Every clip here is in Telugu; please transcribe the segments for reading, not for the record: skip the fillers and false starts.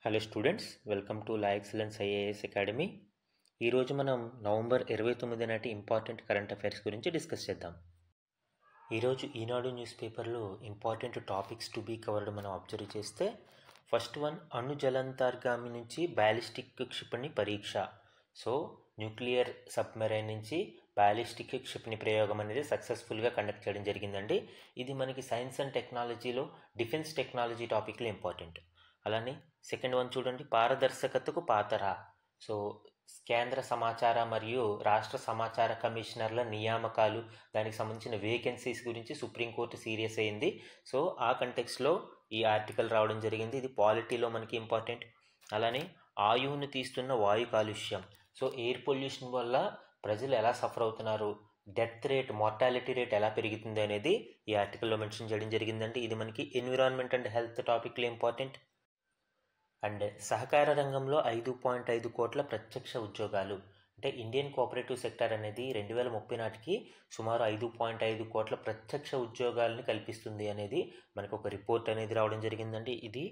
Hello students, welcome to la excellence IAS academy. ఈరోజు మనం నవంబర్ 29 నాటి ఇంపార్టెంట్ కరెంట్ అఫైర్స్ గురించి డిస్కస్ చేద్దాం. ఈరోజు ఈనాడు న్యూస్ పేపర్లో important topics to be covered మనం అబ్జర్వ్ చేస్తే, ఫస్ట్ వన్, అణు జలాంతర్గామి నుంచి బ్యాలిస్టిక్ క్షిపణి పరీక్ష. సో న్యూక్లియర్ సబ్మెరైన్ నుంచి బ్యాలిస్టిక్ క్షిపణి ప్రయోగం అనేది సక్సెస్ఫుల్గా కండక్ట్ చేయడం జరిగిందండి. ఇది మనకి సైన్స్ అండ్ టెక్నాలజీలో డిఫెన్స్ టెక్నాలజీ టాపిక్లో ఇంపార్టెంట్. అలానే సెకండ్ వన్ చూడండి, పారదర్శకతకు పాతర. సో కేంద్ర సమాచార మరియు రాష్ట్ర సమాచార కమిషనర్ల నియామకాలు, దానికి సంబంధించిన వేకెన్సీస్ గురించి సుప్రీంకోర్టు సీరియస్ అయింది. సో ఆ కంటెక్స్లో ఈ ఆర్టికల్ రావడం జరిగింది. ఇది పాలిటీలో మనకి ఇంపార్టెంట్. అలానే ఆయువును తీస్తున్న వాయు కాలుష్యం. సో ఎయిర్ పొల్యూషన్ వల్ల ప్రజలు ఎలా సఫర్ అవుతున్నారు, డెత్ రేట్, మార్టాలిటీ రేట్ ఎలా పెరుగుతుంది అనేది ఈ ఆర్టికల్లో మెన్షన్ చేయడం జరిగిందండి. ఇది మనకి ఎన్విరాన్మెంట్ అండ్ హెల్త్ టాపిక్లో ఇంపార్టెంట్. అండ్ సహకార రంగంలో 5.5 కోట్ల ప్రత్యక్ష ఉద్యోగాలు. అంటే ఇండియన్ కోఆపరేటివ్ సెక్టర్ అనేది 2030 నాటికి సుమారు 5.5 కోట్ల ప్రత్యక్ష ఉద్యోగాలని కల్పిస్తుంది అనేది మనకు ఒక రిపోర్ట్ అనేది రావడం జరిగిందండి. ఇది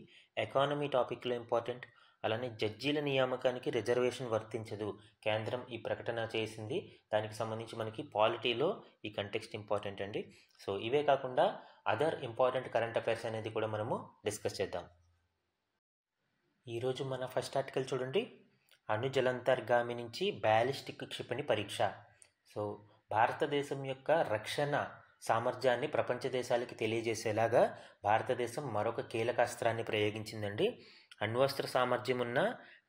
ఎకానమీ టాపిక్లో ఇంపార్టెంట్. అలానే జడ్జీల నియామకానికి రిజర్వేషన్ వర్తించదు, కేంద్రం ఈ ప్రకటన చేసింది. దానికి సంబంధించి మనకి పాలిటీలో ఈ కంటెక్స్ట్ ఇంపార్టెంట్ అండి. సో ఇవే కాకుండా అదర్ ఇంపార్టెంట్ కరెంట్ అఫైర్స్ అనేది కూడా మనము డిస్కస్ చేద్దాం. ఈరోజు మన ఫస్ట్ ఆర్టికల్ చూడండి, అణు జలాంతర్గామి నుంచి బ్యాలిస్టిక్ క్షిపణి పరీక్ష. సో భారతదేశం యొక్క రక్షణ సామర్థ్యాన్ని ప్రపంచ దేశాలకి తెలియజేసేలాగా భారతదేశం మరొక కీలక అస్త్రాన్ని ప్రయోగించిందండి. అణ్వస్త్ర సామర్థ్యం ఉన్న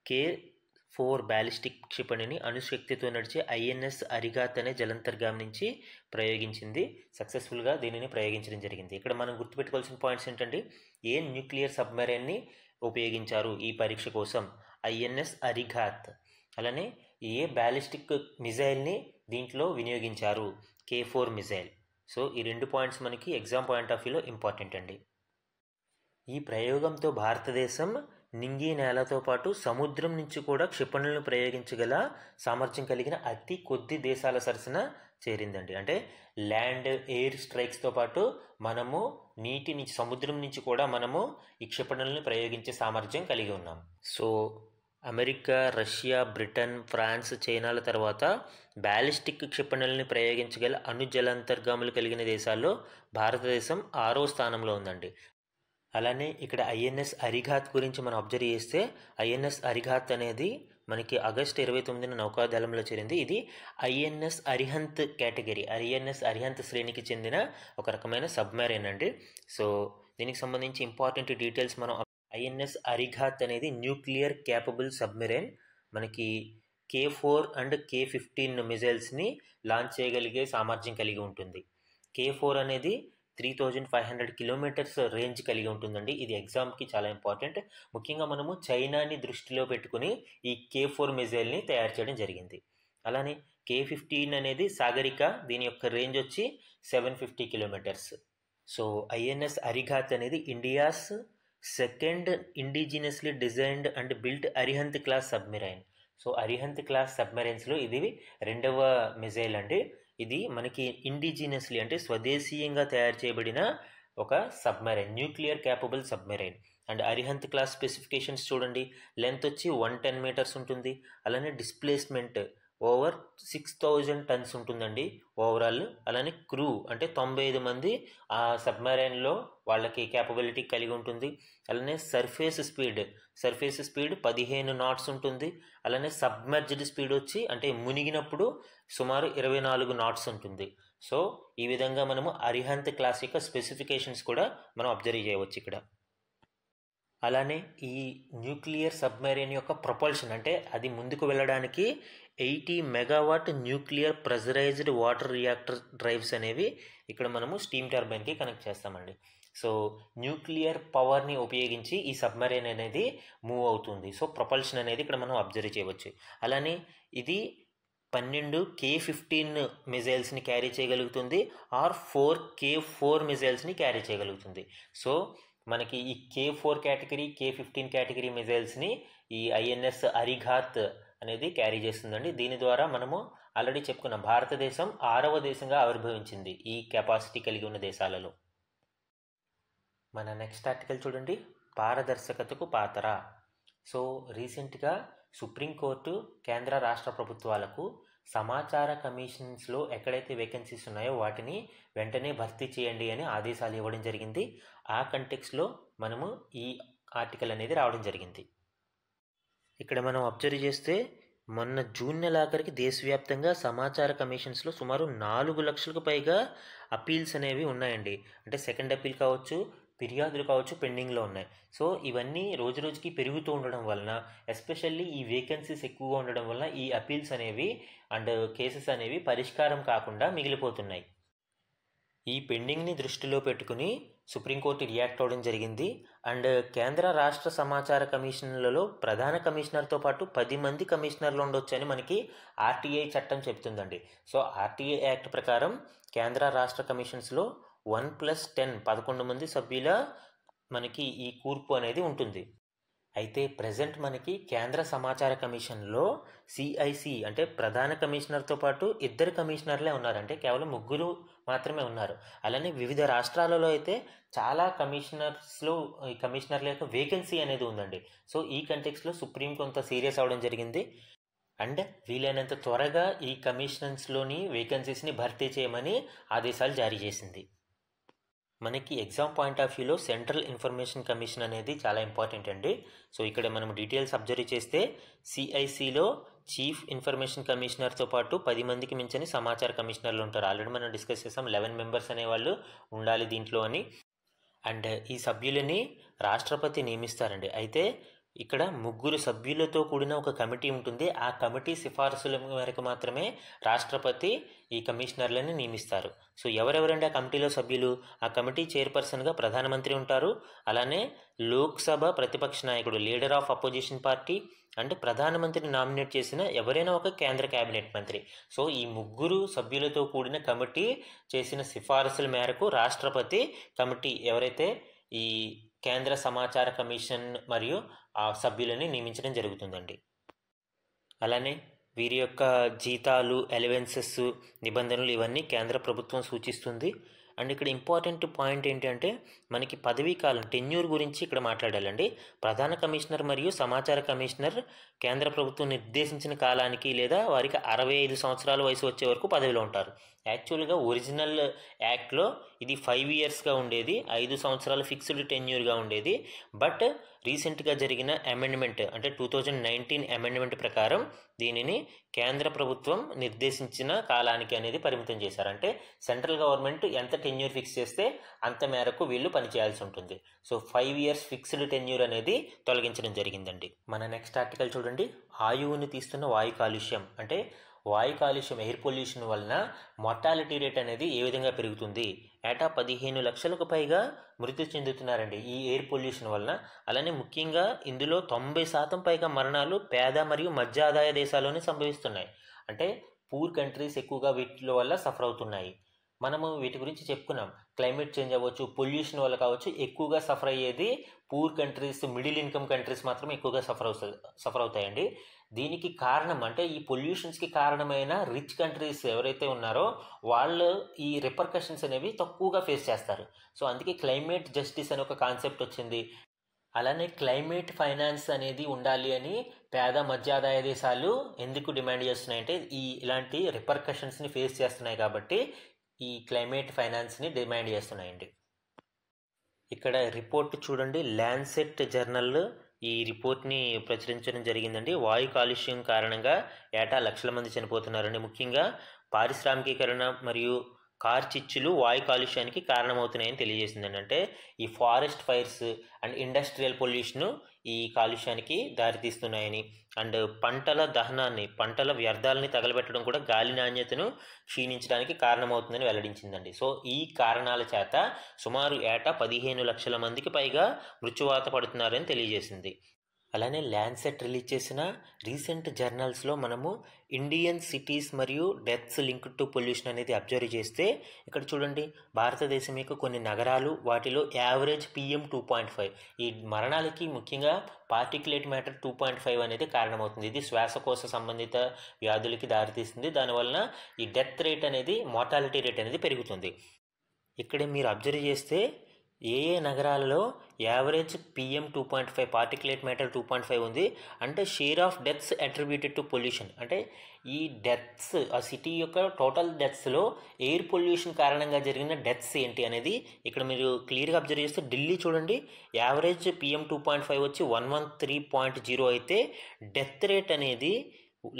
K4 బ్యాలిస్టిక్ క్షిపణిని అణుశక్తితో నడిచే INS అరిగాత్ అనే జలాంతర్గామి నుంచి ప్రయోగించింది. సక్సెస్ఫుల్గా దీనిని ప్రయోగించడం జరిగింది. ఇక్కడ మనం గుర్తుపెట్టుకోవాల్సిన పాయింట్స్ ఏంటంటే, ఏ న్యూక్లియర్ సబ్మెరైన్ని ఉపయోగించారు ఈ పరీక్ష కోసం, INS అరిఘాత్. అలానే ఏ బ్యాలిస్టిక్ మిజైల్ని దీంట్లో వినియోగించారు, K4 మిజైల్. సో ఈ రెండు పాయింట్స్ మనకి ఎగ్జామ్ పాయింట్ ఆఫ్ వ్యూలో ఇంపార్టెంట్ అండి. ఈ ప్రయోగంతో భారతదేశం నింగి నేలతో పాటు సముద్రం నుంచి కూడా క్షిపణులను ప్రయోగించగల సామర్థ్యం కలిగిన అతి కొద్ది దేశాల సరసన చేరిందండి. అంటే ల్యాండ్ ఎయిర్ స్ట్రైక్స్తో పాటు మనము నీటి నుంచి, సముద్రం నుంచి కూడా మనము ఈ క్షిపణులను ప్రయోగించే సామర్థ్యం కలిగి ఉన్నాం. So America, Russia, Britain, France, చైనాల తర్వాత బ్యాలిస్టిక్ క్షిపణులని ప్రయోగించగల అణు జలాంతర్గాములు కలిగిన దేశాల్లో భారతదేశం 6వ స్థానంలో ఉందండి. అలానే ఇక్కడ INS అరిఘాత్ గురించి మనం అబ్జర్వ్ చేస్తే, INS అరిఘాత్ అనేది మనకి ఆగస్టు 29న నౌకాదళంలో చేరింది. ఇది INS Arihant category, INS Arihant శ్రేణికి చెందిన ఒక రకమైన సబ్మెరైన్ అండి. సో దీనికి సంబంధించి ఇంపార్టెంట్ డీటెయిల్స్ మనం, INS అరిఘాత్ అనేది న్యూక్లియర్ క్యాపబుల్ సబ్మెరైన్. మనకి K4 అండ్ K15 మిజైల్స్ని లాంచ్ చేయగలిగే సామర్థ్యం కలిగి ఉంటుంది. K4 అనేది 3500 కిలోమీటర్స్ రేంజ్ కలిగి ఉంటుందండి. ఇది ఎగ్జామ్కి చాలా ఇంపార్టెంట్. ముఖ్యంగా మనము చైనాని దృష్టిలో పెట్టుకుని ఈ K4 మిజైల్ని తయారు చేయడం జరిగింది. అలానే K15 అనేది సాగరిక, దీని యొక్క రేంజ్ వచ్చి 750 కిలోమీటర్స్. సో INS అరిఘాత్ అనేది India's second indigenously designed and built Arihant class submarine. So Arihant class సబ్మెరైన్స్లో ఇది 2వ మిజైల్ అండి. ఇది మనకి ఇండిజినస్లీ అంటే స్వదేశీయంగా తయారు చేయబడిన ఒక submarine, nuclear capable submarine. And Arihant class specifications చూడండి, లెంత్ వచ్చి 110 మీటర్స్ ఉంటుంది. అలానే డిస్ప్లేస్మెంట్ ఓవర్ 6000 టన్స్ ఉంటుందండి ఓవరాల్. అలానే క్రూ అంటే 95 మంది ఆ సబ్మెరైన్లో వాళ్ళకి క్యాపబిలిటీ కలిగి ఉంటుంది. అలానే సర్ఫేస్ స్పీడ్ 15 నాట్స్ ఉంటుంది. అలానే సబ్మర్జ్డ్ స్పీడ్ వచ్చి, అంటే మునిగినప్పుడు సుమారు 24 నాట్స్ ఉంటుంది. సో ఈ విధంగా మనము అరిహంత్ క్లాస్ యొక్క స్పెసిఫికేషన్స్ కూడా మనం అబ్జర్వ్ చేయవచ్చు ఇక్కడ. అలానే ఈ న్యూక్లియర్ సబ్మెరైన్ యొక్క ప్రొపల్షన్, అంటే అది ముందుకు వెళ్ళడానికి 80 megawatt nuclear pressurised water reactor drives అనేవి ఇక్కడ మనము స్టీమ్ టర్బైన్కి కనెక్ట్ చేస్తామండి. సో న్యూక్లియర్ పవర్ని ఉపయోగించి ఈ సబ్మెరైన్ అనేది మూవ్ అవుతుంది. సో ప్రొపల్షన్ అనేది ఇక్కడ మనం అబ్జర్వ్ చేయవచ్చు. అలానే ఇది 12 K15 మిజైల్స్ని క్యారీ చేయగలుగుతుంది, ఆర్ 4 K4 మిజైల్స్ని క్యారీ చేయగలుగుతుంది. సో మనకి ఈ K4 కేటగిరీ, K15 కేటగిరీ మిజైల్స్ని ఈ INS అరిఘాత్ అనేది క్యారీ చేస్తుందండి. దీని ద్వారా మనము ఆల్రెడీ చెప్పుకున్న భారతదేశం 6వ దేశంగా ఆవిర్భవించింది ఈ కెపాసిటీ కలిగి ఉన్న దేశాలలో. మన నెక్స్ట్ ఆర్టికల్ చూడండి, పారదర్శకతకు పాతర. సో రీసెంట్గా సుప్రీంకోర్టు కేంద్ర రాష్ట్ర ప్రభుత్వాలకు సమాచార కమిషన్స్లో ఎక్కడైతే వేకెన్సీస్ ఉన్నాయో వాటిని వెంటనే భర్తీ చేయండి అని ఆదేశాలు ఇవ్వడం జరిగింది. ఆ కంటెక్స్లో మనము ఈ ఆర్టికల్ అనేది రావడం జరిగింది. ఇక్కడ మనం అబ్జర్వ్ చేస్తే మొన్న జూన్ నెలాఖరికి దేశవ్యాప్తంగా సమాచార కమిషన్స్లో సుమారు 4 లక్షలకు పైగా అపీల్స్ అనేవి ఉన్నాయండి. అంటే సెకండ్ అపీల్ కావచ్చు, ఫిర్యాదులు కావచ్చు, పెండింగ్లో ఉన్నాయి. సో ఇవన్నీ రోజు రోజుకి పెరుగుతూ ఉండడం వలన, ఎస్పెషల్లీ ఈ వేకెన్సీస్ ఎక్కువగా ఉండడం వలన ఈ అపీల్స్ అనేవి అండ్ కేసెస్ అనేవి పరిష్కారం కాకుండా మిగిలిపోతున్నాయి. ఈ పెండింగ్ని దృష్టిలో పెట్టుకుని సుప్రీంకోర్టు రియాక్ట్ అవ్వడం జరిగింది. అండ్ కేంద్ర రాష్ట్ర సమాచార కమిషన్లలో ప్రధాన కమిషనర్తో పాటు 10 మంది కమిషనర్లు ఉండొచ్చు అని మనకి ఆర్టీఐ చట్టం చెప్తుందండి. సో ఆర్టీఐ యాక్ట్ ప్రకారం కేంద్ర రాష్ట్ర కమిషన్స్లో 1+10 11 మంది సభ్యుల మనకి ఈ కూర్పు అనేది ఉంటుంది. అయితే ప్రజెంట్ మనకి కేంద్ర సమాచార కమిషన్లో సిఐసి అంటే ప్రధాన కమిషనర్తో పాటు 2 కమిషనర్లే ఉన్నారు. అంటే కేవలం 3 మాత్రమే ఉన్నారు. అలానే వివిధ రాష్ట్రాలలో అయితే చాలా ఈ కమిషనర్ల యొక్క వేకెన్సీ అనేది ఉందండి. సో ఈ కంటెక్స్లో సుప్రీం కొంత సీరియస్ అవ్వడం జరిగింది అండ్ వీలైనంత త్వరగా ఈ కమిషన్స్లోని వేకెన్సీస్ని భర్తీ చేయమని ఆదేశాలు జారీ చేసింది. మనకి ఎగ్జామ్ పాయింట్ ఆఫ్ వ్యూలో సెంట్రల్ ఇన్ఫర్మేషన్ కమిషన్ అనేది చాలా ఇంపార్టెంట్ అండి. సో ఇక్కడ మనం డీటెయిల్స్ అబ్జర్వ్ చేస్తే సిఐసిలో చీఫ్ ఇన్ఫర్మేషన్ కమిషనర్తో పాటు 10 మందికి మించని సమాచార కమిషనర్లు ఉంటారు. ఆల్రెడీ మనం డిస్కస్ చేసాం 11 మెంబర్స్ అనేవాళ్ళు ఉండాలి దీంట్లో అని. అండ్ ఈ సభ్యులని రాష్ట్రపతి నియమిస్తారండి. అయితే ఇక్కడ 3 సభ్యులతో కూడిన ఒక కమిటీ ఉంటుంది. ఆ కమిటీ సిఫార్సుల మేరకు మాత్రమే రాష్ట్రపతి ఈ కమిషనర్లని నియమిస్తారు. సో ఎవరెవరండి ఆ కమిటీలో సభ్యులు? ఆ కమిటీ చైర్పర్సన్గా ప్రధానమంత్రి ఉంటారు. అలానే లోక్సభ ప్రతిపక్ష నాయకుడు, leader of opposition party and ప్రధానమంత్రిని నామినేట్ చేసిన ఎవరైనా ఒక కేంద్ర కేబినెట్ మంత్రి. సో ఈ 3 సభ్యులతో కూడిన కమిటీ చేసిన సిఫారసుల మేరకు రాష్ట్రపతి కమిటీ ఎవరైతే ఈ కేంద్ర సమాచార కమిషన్ మరియు ఆ సభ్యులని నియమించడం జరుగుతుందండి. అలానే వీరి యొక్క జీతాలు, అలవెన్సెస్, నిబంధనలు ఇవన్నీ కేంద్ర ప్రభుత్వం సూచిస్తుంది. అండ్ ఇక్కడ ఇంపార్టెంట్ పాయింట్ ఏంటంటే మనకి పదవీ కాలం టెన్యూర్ గురించి ఇక్కడ మాట్లాడాలండి. ప్రధాన కమిషనర్ మరియు సమాచార కమిషనర్ కేంద్ర ప్రభుత్వం నిర్దేశించిన కాలానికి లేదా వారికి 65 సంవత్సరాల వయసు వచ్చే వరకు పదవిలో ఉంటారు. యాక్చువల్గా ఒరిజినల్ యాక్ట్లో ఇది 5 ఇయర్స్గా ఉండేది, 5 సంవత్సరాలు ఫిక్స్డ్ టెన్యూర్గా ఉండేది. బట్ రీసెంట్గా జరిగిన అమెండ్మెంట్ అంటే 2019 అమెండ్మెంట్ ప్రకారం దీనిని కేంద్ర ప్రభుత్వం నిర్దేశించిన కాలానికి అనేది పరిమితం చేశారు. అంటే సెంట్రల్ గవర్నమెంట్ ఎంత టెన్యూర్ ఫిక్స్ చేస్తే అంత మేరకు వీళ్ళు పనిచేయాల్సి ఉంటుంది. సో 5 ఇయర్స్ ఫిక్స్డ్ టెన్యూర్ అనేది తొలగించడం జరిగిందండి. మన నెక్స్ట్ ఆర్టికల్ చూడండి. ఆయువుని తీస్తున్న వాయు కాలుష్యం. అంటే వాయు కాలుష్యం, ఎయిర్ పొల్యూషన్ వలన మార్టాలిటీ రేట్ అనేది ఏ విధంగా పెరుగుతుంది? ఏటా 15 లక్షలకు పైగా మృతి చెందుతున్నారండి ఈ ఎయిర్ పొల్యూషన్ వలన. అలానే ముఖ్యంగా ఇందులో 90% పైగా మరణాలు పేద మరియు మధ్య ఆదాయ దేశాల్లోనే సంభవిస్తున్నాయి. అంటే పూర్ కంట్రీస్ ఎక్కువగా వీటి వల్ల సఫర్ అవుతున్నాయి. మనము వీటి గురించి చెప్పుకున్నాం. క్లైమేట్ చేంజ్ అవ్వచ్చు, పొల్యూషన్ వల్ల కావచ్చు, ఎక్కువగా సఫర్ అయ్యేది poor countries, middle income countries మాత్రమే ఎక్కువగా సఫర్ అవుతాయండి. దీనికి కారణం అంటే ఈ పొల్యూషన్స్కి కారణమైన రిచ్ కంట్రీస్ ఎవరైతే ఉన్నారో వాళ్ళు ఈ రిపర్కషన్స్ అనేవి తక్కువగా ఫేస్ చేస్తారు. సో అందుకే క్లైమేట్ జస్టిస్ అనే ఒక కాన్సెప్ట్ వచ్చింది. అలానే క్లైమేట్ ఫైనాన్స్ అనేది ఉండాలి అని పేద మధ్యాదాయ దేశాలు ఎందుకు డిమాండ్ చేస్తున్నాయంటే ఇలాంటి రిపర్కషన్స్ని ఫేస్ చేస్తున్నాయి కాబట్టి ఈ క్లైమేట్ ఫైనాన్స్ని డిమాండ్ చేస్తున్నాయండి. ఇక్కడ రిపోర్ట్ చూడండి, ల్యాన్సెట్ జర్నల్ ఈ రిపోర్ట్ని ప్రచురించడం జరిగిందండి. వాయు కాలుష్యం కారణంగా ఏటా లక్షల మంది చనిపోతున్నారండి. ముఖ్యంగా పారిశ్రామికీకరణ మరియు కార్చిచ్చులు వాయు కాలుష్యానికి కారణమవుతున్నాయని తెలియజేసిందండి. అంటే ఈ forest fires and industrial pollution ఈ కాలుష్యానికి దారితీస్తున్నాయని, అండ్ పంటల దహనాన్ని, పంటల వ్యర్థాలని తగలబెట్టడం కూడా గాలి నాణ్యతను క్షీణించడానికి కారణమవుతుందని వెల్లడించిందండి. సో ఈ కారణాల చేత సుమారు ఏటా 15 లక్షల మందికి పైగా మృత్యువాత పడుతున్నారని తెలియజేసింది. అలానే ల్యాన్సెట్ రిలీజ్ చేసిన రీసెంట్ జర్నల్స్లో మనము ఇండియన్ సిటీస్ మరియు డెత్స్ లింక్డ్ టు పొల్యూషన్ అనేది అబ్జర్వ్ చేస్తే ఇక్కడ చూడండి, భారతదేశం యొక్క కొన్ని నగరాలు వాటిలో యావరేజ్ PM 2.5 ఈ మరణాలకి ముఖ్యంగా పార్టిక్యులేట్ మ్యాటర్ 2.5 అనేది కారణమవుతుంది. ఇది శ్వాసకోశ సంబంధిత వ్యాధులకి దారితీస్తుంది. దానివలన ఈ డెత్ రేట్ అనేది, మార్టాలిటీ రేట్ అనేది పెరుగుతుంది. ఇక్కడే మీరు అబ్జర్వ్ చేస్తే ఏ నగరాలలో యావరేజ్ PM 2.5 పార్టికులేట్ మ్యాటర్ 2.5 ఉంది అంటే share of deaths attributed to pollution, అంటే ఈ డెత్స్ ఆ సిటీ యొక్క టోటల్ డెత్స్లో ఎయిర్ పొల్యూషన్ కారణంగా జరిగిన డెత్స్ ఏంటి అనేది ఇక్కడ మీరు క్లియర్గా అబ్జర్వ్ చేస్తే ఢిల్లీ చూడండి, యావరేజ్ PM 2.5 వచ్చి 113.0 అయితే డెత్ రేట్ అనేది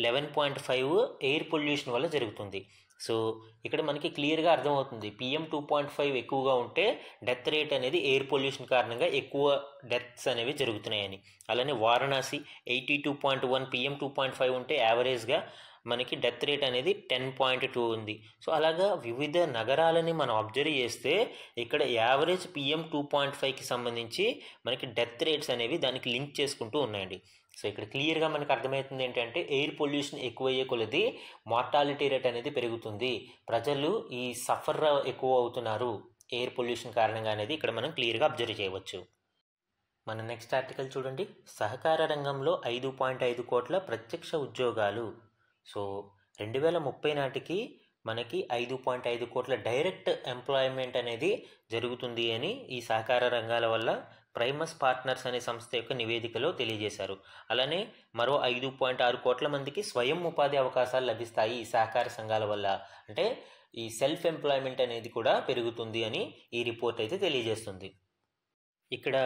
11.5 ఎయిర్ పొల్యూషన్ వల్ల జరుగుతుంది. సో ఇక్కడ మనకి క్లియర్గా అర్థమవుతుంది, PM 2.5 ఎక్కువగా ఉంటే డెత్ రేట్ అనేది ఎయిర్ పొల్యూషన్ కారణంగా ఎక్కువ డెత్స్ అనేవి జరుగుతున్నాయని. అలానే వారణాసి 82.1 PM 2.5 ఉంటే యావరేజ్గా మనకి డెత్ రేట్ అనేది 10.2 ఉంది. సో అలాగా వివిధ నగరాలని మనం అబ్జర్వ్ చేస్తే ఇక్కడ యావరేజ్ PM 2.5కి సంబంధించి మనకి డెత్ రేట్స్ అనేవి దానికి లింక్ చేసుకుంటూ ఉన్నాయండి. సో ఇక్కడ క్లియర్గా మనకు అర్థమవుతుంది ఏంటంటే ఎయిర్ పొల్యూషన్ ఎక్కువయ్యే కొలది మార్టాలిటీ రేట్ అనేది పెరుగుతుంది, ప్రజలు ఈ సఫర్ ఎక్కువ అవుతున్నారు ఎయిర్ పొల్యూషన్ కారణంగా అనేది ఇక్కడ మనం క్లియర్గా అబ్జర్వ్ చేయవచ్చు. మన నెక్స్ట్ ఆర్టికల్ చూడండి, సహకార రంగంలో 5.5 కోట్ల ప్రత్యక్ష ఉద్యోగాలు. సో 2030 నాటికి మనకి 5.5 కోట్ల డైరెక్ట్ ఎంప్లాయ్మెంట్ అనేది జరుగుతుంది అని ఈ సహకార రంగాల వల్ల ప్రైమస్ పార్ట్నర్స్ అనే సంస్థ యొక్క నివేదికలో తెలియజేశారు. అలానే మరో 5.6 కోట్ల మందికి స్వయం ఉపాధి అవకాశాలు లభిస్తాయి ఈ సహకార సంఘాల వల్ల, అంటే ఈ సెల్ఫ్ ఎంప్లాయ్మెంట్ అనేది కూడా పెరుగుతుంది అని ఈ రిపోర్ట్ అయితే తెలియజేస్తుంది. ఇక్కడ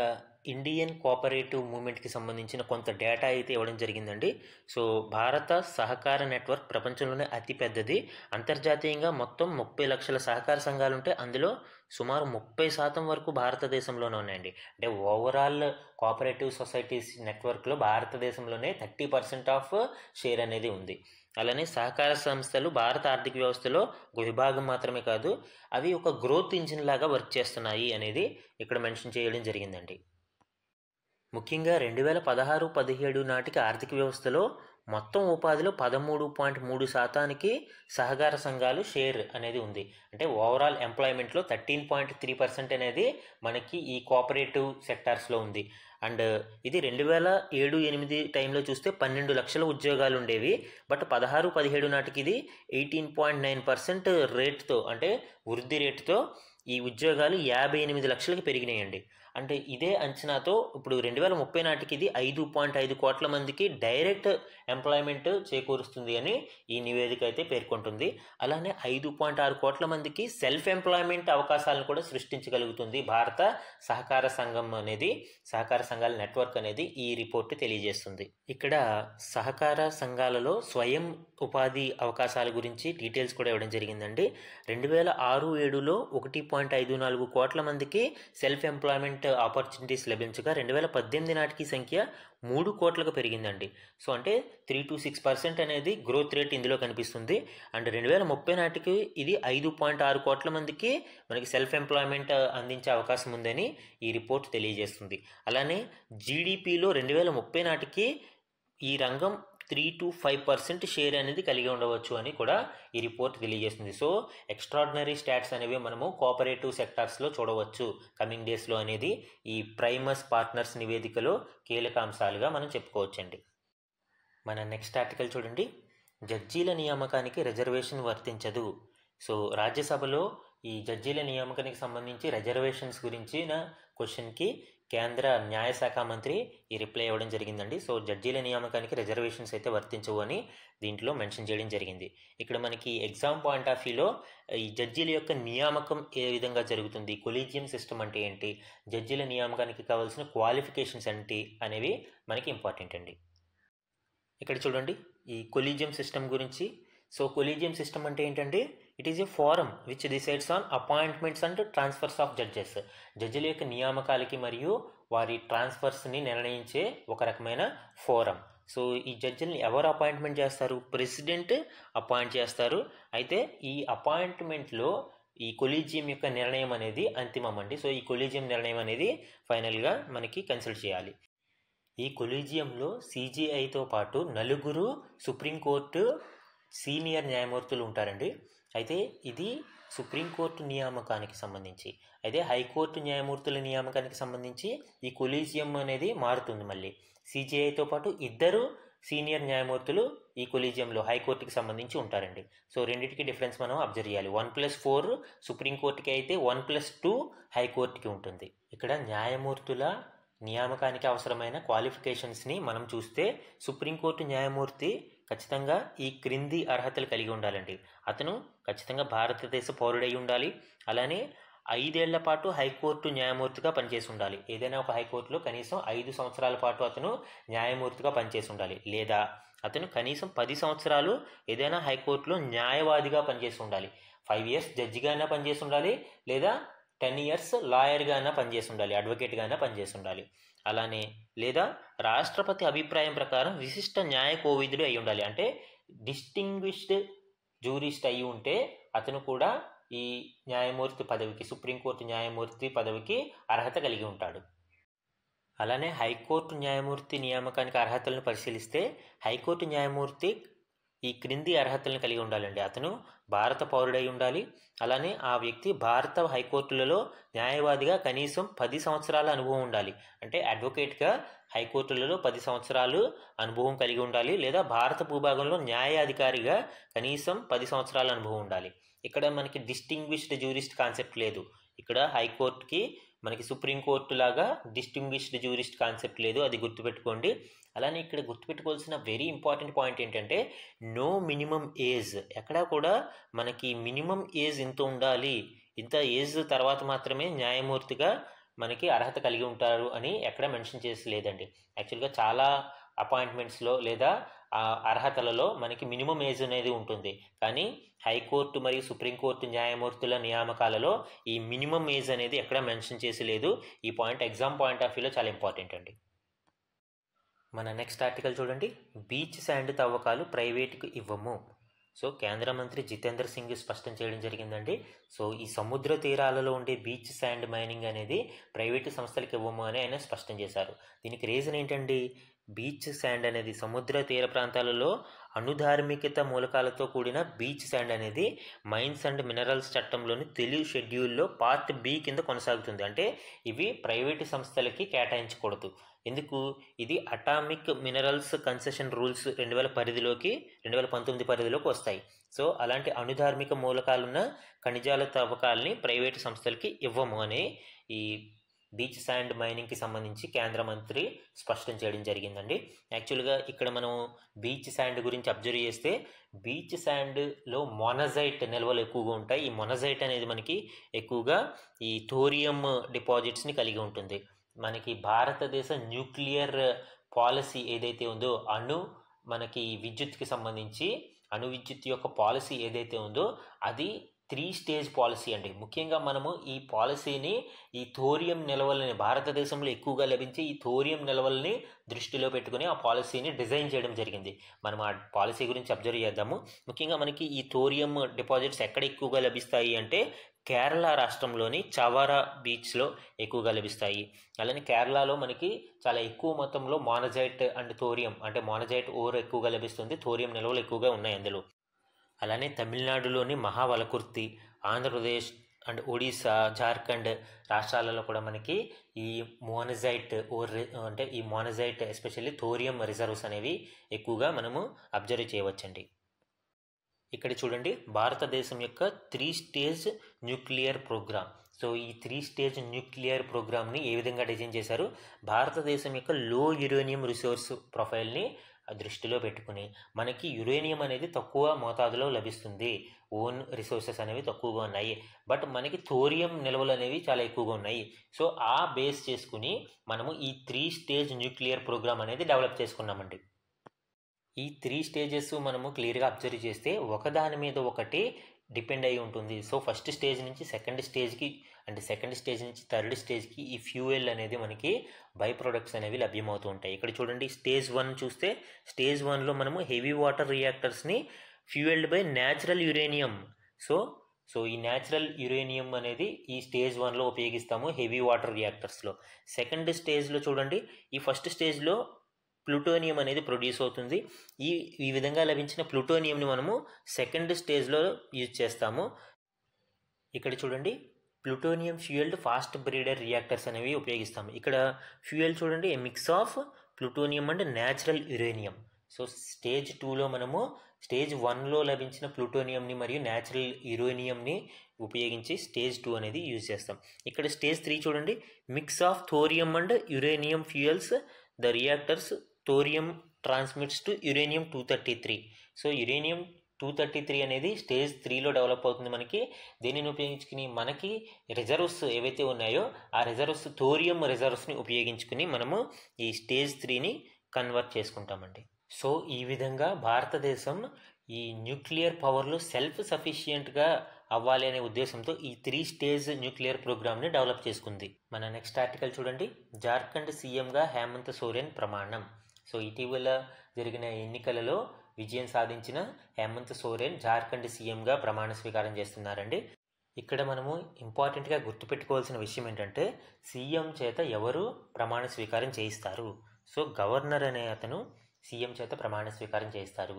ఇండియన్ కోఆపరేటివ్ మూవ్మెంట్కి సంబంధించిన కొంత డేటా అయితే ఇవ్వడం జరిగిందండి. సో భారత సహకార నెట్వర్క్ ప్రపంచంలోనే అతిపెద్దది. అంతర్జాతీయంగా మొత్తం 30 లక్షల సహకార సంఘాలు ఉంటే అందులో సుమారు 30% వరకు భారతదేశంలోనే ఉన్నాయండి. అంటే ఓవరాల్ కోఆపరేటివ్ సొసైటీస్ నెట్వర్క్లో భారతదేశంలోనే 30% ఆఫ్ షేర్ అనేది ఉంది. అలానే సహకార సంస్థలు భారత ఆర్థిక వ్యవస్థలో ఒక విభాగం మాత్రమే కాదు, అవి ఒక గ్రోత్ ఇంజిన్ లాగా వర్క్ చేస్తున్నాయి అనేది ఇక్కడ మెన్షన్ చేయడం జరిగిందండి. ముఖ్యంగా 2016-17 నాటికి ఆర్థిక వ్యవస్థలో మొత్తం ఉపాధిలో 13.3% సహకార సంఘాలు షేర్ అనేది ఉంది. అంటే ఓవరాల్ ఎంప్లాయ్మెంట్లో 13.3% అనేది మనకి ఈ కోఆపరేటివ్ సెక్టార్స్లో ఉంది. అండ్ ఇది 2007-8 టైంలో చూస్తే 12 లక్షల ఉద్యోగాలు ఉండేవి. బట్ 16-17 నాటికి ఇది 18.9% రేట్తో, అంటే వృద్ధి రేటుతో ఈ ఉద్యోగాలు 58 లక్షలకి పెరిగినాయండి. అంటే ఇదే అంచనాతో ఇప్పుడు 2030 నాటికి ఇది 5.5 కోట్ల మందికి డైరెక్ట్ ఎంప్లాయ్మెంట్ చేకూరుస్తుంది అని ఈ నివేదిక అయితే పేర్కొంటుంది. అలానే 5.6 కోట్ల మందికి సెల్ఫ్ ఎంప్లాయ్మెంట్ అవకాశాలను కూడా సృష్టించగలుగుతుంది భారత సహకార సంఘం అనేది, సహకార సంఘాల నెట్వర్క్ అనేది ఈ రిపోర్ట్ తెలియజేస్తుంది. ఇక్కడ సహకార సంఘాలలో స్వయం ఉపాధి అవకాశాల గురించి డీటెయిల్స్ కూడా ఇవ్వడం జరిగిందండి. 2006-7లో 1.54 కోట్ల మందికి సెల్ఫ్ ఎంప్లాయ్మెంట్ ఆపర్చునిటీస్ లభించగా 2018 నాటికి సంఖ్య 3 కోట్లకు పెరిగిందండి. సో అంటే 3-6% అనేది గ్రోత్ రేట్ ఇందులో కనిపిస్తుంది. అండ్ 2030 నాటికి ఇది 5.6 కోట్ల మందికి మనకి సెల్ఫ్ ఎంప్లాయ్మెంట్ అందించే అవకాశం ఉందని ఈ రిపోర్ట్ తెలియజేస్తుంది. అలానే జీడిపిలో 2030 నాటికి ఈ రంగం 3-5% షేర్ అనేది కలిగి ఉండవచ్చు అని కూడా ఈ రిపోర్ట్ తెలియజేస్తుంది. సో ఎక్స్ట్రాడినరీ స్టాట్స్ అనేవి మనము కోఆపరేటివ్ సెక్టార్స్లో చూడవచ్చు కమింగ్ డేస్లో అనేది ఈ ప్రైమస్ పార్ట్నర్స్ నివేదికలో కీలక అంశాలుగా మనం చెప్పుకోవచ్చండి. మన నెక్స్ట్ ఆర్టికల్ చూడండి, జడ్జీల నియామకానికి రిజర్వేషన్ వర్తించదు. సో రాజ్యసభలో ఈ జడ్జీల నియామకానికి సంబంధించి రిజర్వేషన్స్ గురించిన క్వశ్చన్కి కేంద్ర న్యాయశాఖ మంత్రి ఈ రిప్లై ఇవ్వడం జరిగిందండి. సో జడ్జీల నియామకానికి రిజర్వేషన్స్ అయితే వర్తించవు అని దీంట్లో మెన్షన్ చేయడం జరిగింది. ఇక్కడ మనకి ఎగ్జామ్ పాయింట్ ఆఫ్ వ్యూలో ఈ జడ్జీల యొక్క నియామకం ఏ విధంగా జరుగుతుంది, కొలీజియం సిస్టమ్ అంటే ఏంటి, జడ్జీల నియామకానికి కావాల్సిన క్వాలిఫికేషన్స్ ఏంటి అనేవి మనకి ఇంపార్టెంట్ అండి. ఇక్కడ చూడండి ఈ కొలీజియం సిస్టమ్ గురించి. సో కొలీజియం సిస్టమ్ అంటే ఏంటంటే it is a forum which decides on appointments and transfers of judges. జడ్జిల యొక్క నియామకాలకి మరియు వారి ట్రాన్స్ఫర్స్ని నిర్ణయించే ఒక రకమైన ఫోరం. సో ఈ జడ్జిని ఎవరు అపాయింట్మెంట్ చేస్తారు, ప్రెసిడెంట్ అపాయింట్ చేస్తారు. అయితే ఈ అపాయింట్మెంట్లో ఈ కొలీజియం యొక్క నిర్ణయం అనేది అంతిమం అండి. సో ఈ కొలీజియం నిర్ణయం అనేది ఫైనల్గా మనకి కన్సల్ట్ చేయాలి. ఈ కొలీజియంలో CJIతో పాటు 4 సుప్రీంకోర్టు సీనియర్ న్యాయమూర్తులు ఉంటారండి. అయితే ఇది సుప్రీంకోర్టు నియామకానికి సంబంధించి. అయితే హైకోర్టు న్యాయమూర్తుల నియామకానికి సంబంధించి ఈ కొలీజియం అనేది మారుతుంది. మళ్ళీ CJIతో పాటు 2 సీనియర్ న్యాయమూర్తులు ఈ కొలీజియంలో హైకోర్టుకి సంబంధించి ఉంటారండి. సో రెండింటికి డిఫరెన్స్ మనం అబ్జర్వ్ చేయాలి. 1+4 సుప్రీంకోర్టుకి అయితే 1+2 హైకోర్టుకి ఉంటుంది. ఇక్కడ న్యాయమూర్తుల నియామకానికి అవసరమైన క్వాలిఫికేషన్స్ని మనం చూస్తే సుప్రీంకోర్టు న్యాయమూర్తి ఖచ్చితంగా ఈ క్రింది అర్హతలు కలిగి ఉండాలండి. అతను ఖచ్చితంగా భారతదేశ పౌరుడై ఉండాలి. అలానే 5 ఏళ్ల పాటు హైకోర్టు న్యాయమూర్తిగా పనిచేసి ఉండాలి. ఏదైనా ఒక హైకోర్టులో కనీసం 5 సంవత్సరాల పాటు అతను న్యాయమూర్తిగా పనిచేసి ఉండాలి. లేదా అతను కనీసం 10 సంవత్సరాలు ఏదైనా హైకోర్టులో న్యాయవాదిగా పనిచేసి ఉండాలి. 5 years జడ్జిగా అయినా పనిచేసి ఉండాలి, లేదా 10 years లాయర్గా అయినా పనిచేసి ఉండాలి, అడ్వకేట్గా అయినా పనిచేసి ఉండాలి. అలానే లేదా రాష్ట్రపతి అభిప్రాయం ప్రకారం విశిష్ట న్యాయ కోవిదుడు అయి ఉండాలి. అంటే డిస్టింగ్విష్డ్ జూరిస్ట్ అయి ఉంటే అతను కూడా ఈ న్యాయమూర్తి పదవికి, సుప్రీంకోర్టు న్యాయమూర్తి పదవికి అర్హత కలిగి ఉంటాడు. అలానే హైకోర్టు న్యాయమూర్తి నియామకానికి అర్హతలను పరిశీలిస్తే హైకోర్టు న్యాయమూర్తి ఈ క్రింది అర్హతలను కలిగి ఉండాలండి. అతను భారత పౌరుడై ఉండాలి. అలానే ఆ వ్యక్తి భారత హైకోర్టులలో న్యాయవాదిగా కనీసం 10 సంవత్సరాల అనుభవం ఉండాలి. అంటే అడ్వకేట్గా హైకోర్టులలో 10 సంవత్సరాలు అనుభవం కలిగి ఉండాలి. లేదా భారత భూభాగంలో న్యాయాధికారిగా కనీసం 10 సంవత్సరాల అనుభవం ఉండాలి. ఇక్కడ మనకి డిస్టింగ్విష్డ్ జ్యూరిస్ట్ కాన్సెప్ట్ లేదు. ఇక్కడ హైకోర్టుకి మనకి సుప్రీంకోర్టు లాగా డిస్టింగ్విష్డ్ జ్యూరిస్ట్ కాన్సెప్ట్ లేదు, అది గుర్తుపెట్టుకోండి. అలానే ఇక్కడ గుర్తుపెట్టుకోవాల్సిన వెరీ ఇంపార్టెంట్ పాయింట్ ఏంటంటే నో మినిమం ఏజ్. ఎక్కడా కూడా మనకి మినిమం ఏజ్ ఇంత ఉండాలి, ఇంత ఏజ్ తర్వాత మాత్రమే న్యాయమూర్తిగా మనకి అర్హత కలిగి ఉంటారు అని ఎక్కడ మెన్షన్ చేసి లేదండి. యాక్చువల్గా చాలా అపాయింట్మెంట్స్లో లేదా అర్హతలలో మనకి మినిమం ఏజ్ అనేది ఉంటుంది. కానీ హైకోర్టు మరియు సుప్రీంకోర్టు న్యాయమూర్తుల నియామకాలలో ఈ మినిమం ఏజ్ అనేది ఎక్కడ మెన్షన్ చేసి లేదు. ఈ పాయింట్ ఎగ్జామ్ పాయింట్ ఆఫ్ వ్యూలో చాలా ఇంపార్టెంట్ అండి. మన నెక్స్ట్ ఆర్టికల్ చూడండి. బీచ్ శాండ్ తవ్వకాలు ప్రైవేటుకు ఇవ్వము. సో కేంద్ర మంత్రి జితేంద్ర సింగ్ స్పష్టం చేయడం జరిగిందండి. సో ఈ సముద్ర తీరాలలో ఉండే బీచ్ శాండ్ మైనింగ్ అనేది ప్రైవేటు సంస్థలకు ఇవ్వము అని ఆయన స్పష్టం చేశారు. దీనికి రీజన్ ఏంటండి? బీచ్ శాండ్ అనేది సముద్ర తీర ప్రాంతాలలో అణుధార్మికత మూలకాలతో కూడిన బీచ్ శాండ్ అనేది మైన్స్ అండ్ మినరల్స్ చట్టంలోని తెలుగు షెడ్యూల్లో పార్ట్ బి కింద కొనసాగుతుంది. అంటే ఇవి ప్రైవేటు సంస్థలకి కేటాయించకూడదు. ఎందుకు? ఇది అటామిక్ మినరల్స్ కన్సెషన్ రూల్స్ 2019 పరిధిలోకి వస్తాయి. సో అలాంటి అణుధార్మిక మూలకాలున్న ఖనిజాల తవ్వకాలని ప్రైవేటు సంస్థలకి ఇవ్వము అని ఈ బీచ్ శాండ్ మైనింగ్కి సంబంధించి కేంద్ర మంత్రి స్పష్టం చేయడం జరిగిందండి. యాక్చువల్గా ఇక్కడ మనం బీచ్ శాండ్ గురించి అబ్జర్వ్ చేస్తే బీచ్ శాండ్లో మొనజైట్ నిల్వలు ఎక్కువగా ఉంటాయి. ఈ మొనజైట్ అనేది మనకి ఎక్కువగా ఈ థోరియం డిపాజిట్స్ని కలిగి ఉంటుంది. మనకి భారతదేశ న్యూక్లియర్ పాలసీ ఏదైతే ఉందో మనకి విద్యుత్కి సంబంధించి అణు విద్యుత్ యొక్క పాలసీ ఏదైతే ఉందో అది 3 స్టేజ్ పాలసీ అండి. ముఖ్యంగా మనము ఈ పాలసీని ఈ థోరియం నిల్వలని భారతదేశంలో ఎక్కువగా లభించే ఈ థోరియం నిల్వల్ని దృష్టిలో పెట్టుకుని ఆ పాలసీని డిజైన్ చేయడం జరిగింది. మనం ఆ పాలసీ గురించి అబ్జర్వ్ చేద్దాము. ముఖ్యంగా మనకి ఈ థోరియం డిపాజిట్స్ ఎక్కడ ఎక్కువగా లభిస్తాయి అంటే కేరళ రాష్ట్రంలోని చవారా బీచ్లో ఎక్కువగా లభిస్తాయి. అలానే కేరళలో మనకి చాలా ఎక్కువ మొత్తంలో మోనజైట్ అండ్ థోరియం అంటే మోనజైట్ ఓర్ ఎక్కువగా లభిస్తుంది. థోరియం నిల్వలు ఎక్కువగా ఉన్నాయి అందులో. అలానే తమిళనాడులోని మహావలకుర్తి, ఆంధ్రప్రదేశ్ అండ్ ఒడిశా, జార్ఖండ్ రాష్ట్రాలలో కూడా మనకి ఈ మోనజైట్ ఓర్ అంటే ఈ మోనజైట్ ఎస్పెషల్లీ థోరియం రిజర్వ్స్ అనేవి ఎక్కువగా మనము అబ్జర్వ్ చేయవచ్చండి. ఇక్కడ చూడండి, భారతదేశం యొక్క 3 స్టేజ్ న్యూక్లియర్ ప్రోగ్రామ్. సో ఈ 3 స్టేజ్ న్యూక్లియర్ ప్రోగ్రామ్ని ఏ విధంగా డిజైన్ చేశారు? భారతదేశం యొక్క లో యురేనియం రిసోర్స్ ప్రొఫైల్ని దృష్టిలో పెట్టుకుని మనకి యురేనియం అనేది తక్కువ మోతాదులో లభిస్తుంది. ఓన్ రిసోర్సెస్ అనేవి తక్కువగా ఉన్నాయి, బట్ మనకి థోరియం నిల్వలు అనేవి చాలా ఎక్కువగా ఉన్నాయి. సో ఆ బేస్ చేసుకుని మనము ఈ 3 స్టేజ్ న్యూక్లియర్ ప్రోగ్రామ్ అనేది డెవలప్ చేసుకున్నామండి. ఈ 3 స్టేజెస్ మనము క్లియర్గా అబ్జర్వ్ చేస్తే ఒకదాని మీద ఒకటి డిపెండ్ అయి ఉంటుంది. సో ఫస్ట్ స్టేజ్ నుంచి సెకండ్ స్టేజ్కి అంటే సెకండ్ స్టేజ్ నుంచి థర్డ్ స్టేజ్కి ఈ ఫ్యూయల్ అనేది మనకి బై ప్రొడక్ట్స్ అనేవి లభ్యమవుతూ ఉంటాయి. ఇక్కడ చూడండి, స్టేజ్ 1 చూస్తే స్టేజ్ 1లో మనము హెవీ వాటర్ రియాక్టర్స్ని fuelled by natural uranium. So ఈ న్యాచురల్ యురేనియం అనేది ఈ స్టేజ్ 1లో ఉపయోగిస్తాము హెవీ వాటర్ రియాక్టర్స్లో. సెకండ్ స్టేజ్లో చూడండి, ఈ ఫస్ట్ స్టేజ్లో ప్లూటోనియం అనేది ప్రొడ్యూస్ అవుతుంది. ఈ విధంగా లభించిన ప్లూటోనియంని మనము సెకండ్ స్టేజ్లో యూజ్ చేస్తాము. ఇక్కడ చూడండి, plutonium fuelled fast breeder reactors అనేవి ఉపయోగిస్తాము. ఇక్కడ ఫ్యూయల్ చూడండి, a mix of plutonium and natural uranium. So stage 2లో మనము స్టేజ్ 1లో లభించిన ప్లూటోనియంని మరియు న్యాచురల్ యురేనియంని ఉపయోగించి స్టేజ్ 2 అనేది యూజ్ చేస్తాం. ఇక్కడ స్టేజ్ 3 చూడండి, mix of thorium and uranium fuels the reactors thorium transmits to uranium 233. So uranium 233 అనేది స్టేజ్ 3లో డెవలప్ అవుతుంది మనకి. దీనిని ఉపయోగించుకుని మనకి రిజర్వ్స్ ఏవైతే ఉన్నాయో ఆ రిజర్వ్స్ థోరియం రిజర్వ్స్ని ఉపయోగించుకుని మనము ఈ స్టేజ్ 3ని కన్వర్ట్ చేసుకుంటామండి. సో ఈ విధంగా భారతదేశం ఈ న్యూక్లియర్ పవర్లో సెల్ఫ్ సఫిషియెంట్గా అవ్వాలి అనే ఉద్దేశంతో ఈ 3 స్టేజ్ న్యూక్లియర్ ప్రోగ్రామ్ని డెవలప్ చేసుకుంది. మన నెక్స్ట్ ఆర్టికల్ చూడండి, జార్ఖండ్ సీఎంగా హేమంత్ సోరెన్ ప్రమాణం. సో ఇటీవల జరిగిన ఎన్నికలలో విజయం సాధించిన హేమంత్ సోరెన్ జార్ఖండ్ సీఎంగా ప్రమాణ స్వీకారం చేస్తున్నారండి. ఇక్కడ మనము ఇంపార్టెంట్గా గుర్తుపెట్టుకోవాల్సిన విషయం ఏంటంటే సీఎం చేత ఎవరు ప్రమాణ స్వీకారం చేయిస్తారు. సో గవర్నర్ అనే అతను సీఎం చేత ప్రమాణ స్వీకారం చేయిస్తారు.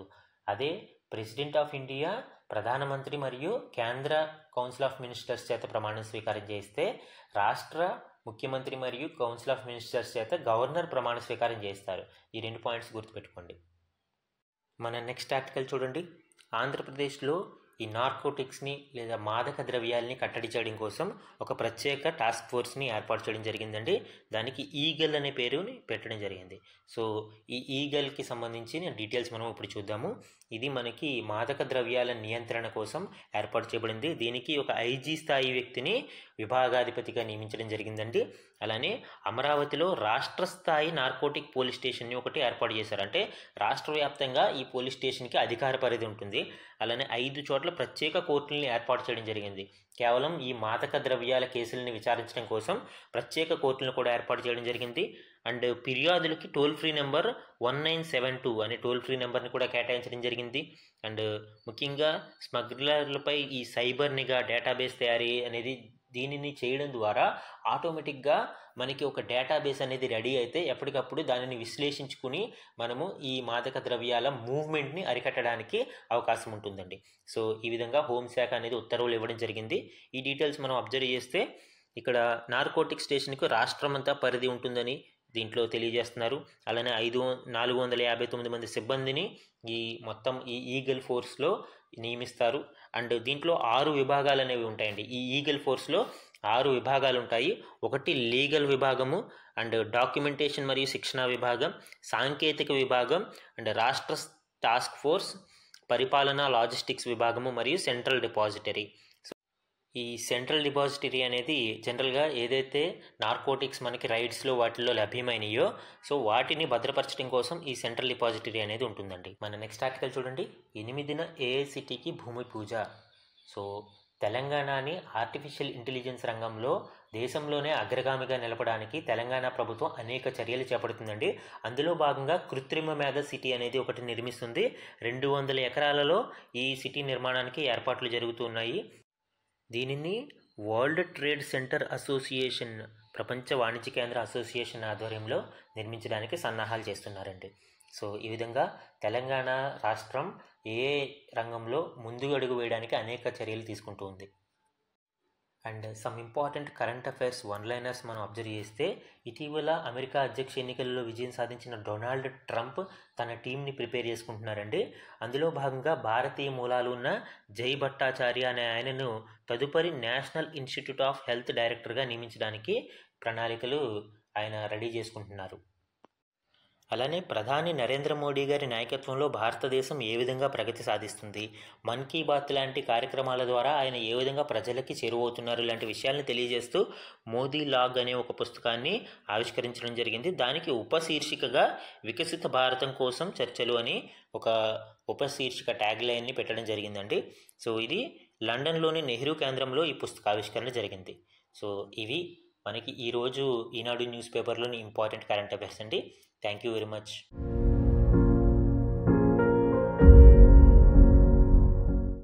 అదే ప్రెసిడెంట్ ఆఫ్ ఇండియా ప్రధానమంత్రి మరియు కేంద్ర కౌన్సిల్ ఆఫ్ మినిస్టర్స్ చేత ప్రమాణ స్వీకారం చేయిస్తే రాష్ట్ర ముఖ్యమంత్రి మరియు కౌన్సిల్ ఆఫ్ మినిస్టర్స్ చేత గవర్నర్ ప్రమాణ స్వీకారం చేస్తారు. ఈ 2 పాయింట్స్ గుర్తుపెట్టుకోండి. మన నెక్స్ట్ ఆర్టికల్ చూడండి, ఆంధ్రప్రదేశ్లో ఈ నార్కోటిక్స్ని లేదా మాదక ద్రవ్యాలని కట్టడి చేయడం కోసం ఒక ప్రత్యేక టాస్క్ ఫోర్స్ని ఏర్పాటు చేయడం జరిగిందండి. దానికి ఈగల్ అనే పేరుని పెట్టడం జరిగింది. సో ఈ ఈగల్కి సంబంధించిన డీటెయిల్స్ మనం ఇప్పుడు చూద్దాము. ఇది మనకి మాదక ద్రవ్యాల నియంత్రణ కోసం ఏర్పాటు చేయబడింది. దీనికి ఒక ఐజీ స్థాయి వ్యక్తిని విభాగాధిపతిగా నియమించడం జరిగిందండి. అలానే అమరావతిలో రాష్ట్ర స్థాయి నార్కోటిక్ పోలీస్ స్టేషన్ని ఒకటి ఏర్పాటు చేశారు. అంటే రాష్ట్ర వ్యాప్తంగా ఈ పోలీస్ స్టేషన్కి అధికార పరిధి ఉంటుంది. అలానే 5 చోట్ల ప్రత్యేక కోర్టుల్ని ఏర్పాటు చేయడం జరిగింది. కేవలం ఈ మాదక ద్రవ్యాల కేసులని విచారించడం కోసం ప్రత్యేక కోర్టులను కూడా ఏర్పాటు చేయడం జరిగింది. అండ్ ఫిర్యాదులకి టోల్ ఫ్రీ నెంబర్ 1972 అనే టోల్ ఫ్రీ నెంబర్ని కూడా కేటాయించడం జరిగింది. అండ్ ముఖ్యంగా స్మగ్లర్లపై ఈ సైబర్ నిఘా డేటాబేస్ తయారీ అనేది దీనిని చేయడం ద్వారా ఆటోమేటిక్గా మనకి ఒక డేటాబేస్ అనేది రెడీ అయితే ఎప్పటికప్పుడు దానిని విశ్లేషించుకుని మనము ఈ మాదక ద్రవ్యాల మూవ్మెంట్ని అరికట్టడానికి అవకాశం ఉంటుందండి. సో ఈ విధంగా హోంశాఖ అనేది ఉత్తర్వులు ఇవ్వడం జరిగింది. ఈ డీటెయిల్స్ మనం అబ్జర్వ్ చేస్తే ఇక్కడ నార్కోటిక్ స్టేషన్కు రాష్ట్రం అంతా పరిధి ఉంటుందని దీంట్లో తెలియజేస్తున్నారు. అలానే 459 మంది సిబ్బందిని ఈ మొత్తం ఈ ఈగల్ ఫోర్స్లో నియమిస్తారు. అండ్ దీంట్లో 6 విభాగాలు అనేవి ఉంటాయండి. ఈ ఈగల్ ఫోర్స్లో 6 విభాగాలు ఉంటాయి. ఒకటి లీగల్ విభాగము, అండ్ డాక్యుమెంటేషన్ మరియు శిక్షణ విభాగం, సాంకేతిక విభాగం, అండ్ రాష్ట్ర టాస్క్ ఫోర్స్, పరిపాలన లాజిస్టిక్స్ విభాగము మరియు సెంట్రల్ డిపాజిటరీ. ఈ సెంట్రల్ డిపాజిటరీ అనేది జనరల్గా ఏదైతే నార్కోటిక్స్ మనకి రైడ్స్లో వాటిల్లో లభ్యమైనయో సో వాటిని భద్రపరచడం కోసం ఈ సెంట్రల్ డిపాజిటరీ అనేది ఉంటుందండి. మన నెక్స్ట్ ఆర్టికల్ చూడండి, 8న ఏఐసిటికి భూమి పూజ. సో తెలంగాణని ఆర్టిఫిషియల్ ఇంటెలిజెన్స్ రంగంలో దేశంలోనే అగ్రగామిగా నిలపడానికి తెలంగాణ ప్రభుత్వం అనేక చర్యలు చేపడుతుందండి. అందులో భాగంగా కృత్రిమ మేధ సిటీ అనేది ఒకటి నిర్మిస్తుంది. 200 ఎకరాలలో ఈ సిటీ నిర్మాణానికి ఏర్పాట్లు జరుగుతున్నాయి. దీనిని వరల్డ్ ట్రేడ్ సెంటర్ అసోసియేషన్, ప్రపంచ వాణిజ్య కేంద్ర అసోసియేషన్ ఆధ్వర్యంలో నిర్మించడానికి సన్నాహాలు చేస్తున్నారండి. సో ఈ విధంగా తెలంగాణ రాష్ట్రం ఏ రంగంలో ముందుకు అడుగు వేయడానికి అనేక చర్యలు తీసుకుంటూ ఉంది. And some important current affairs one liners మనం అబ్జర్వ్ చేస్తే ఇటీవల అమెరికా అధ్యక్ష ఎన్నికల్లో విజయం సాధించిన డొనాల్డ్ ట్రంప్ తన టీంని ప్రిపేర్ చేసుకుంటున్నారండి. అందులో భాగంగా భారతీయ మూలాలు ఉన్న జై భట్టాచార్య అనే ఆయనను తదుపరి నేషనల్ ఇన్స్టిట్యూట్ ఆఫ్ హెల్త్ డైరెక్టర్గా నియమించడానికి ప్రణాళికలు ఆయన రెడీ చేసుకుంటున్నారు. అలానే ప్రధాని నరేంద్ర మోడీ గారి నాయకత్వంలో భారతదేశం ఏ విధంగా ప్రగతి సాధిస్తుంది, మన్ కీ బాత్ లాంటి కార్యక్రమాల ద్వారా ఆయన ఏ విధంగా ప్రజలకి చేరువవుతున్నారు ఇలాంటి విషయాలను తెలియజేస్తూ మోదీ లాగ్ అనే ఒక పుస్తకాన్ని ఆవిష్కరించడం జరిగింది. దానికి ఉపశీర్షికగా వికసిత భారతం కోసం చర్చలు అని ఒక ఉపశీర్షిక ట్యాగ్ లైన్ని పెట్టడం జరిగిందండి. సో ఇది లండన్లోని నెహ్రూ కేంద్రంలో ఈ పుస్తక ఆవిష్కరణ జరిగింది. సో ఇవి మనకి ఈరోజు Eenadu news పేపర్లోని important current affairs అండి. Thank you very much.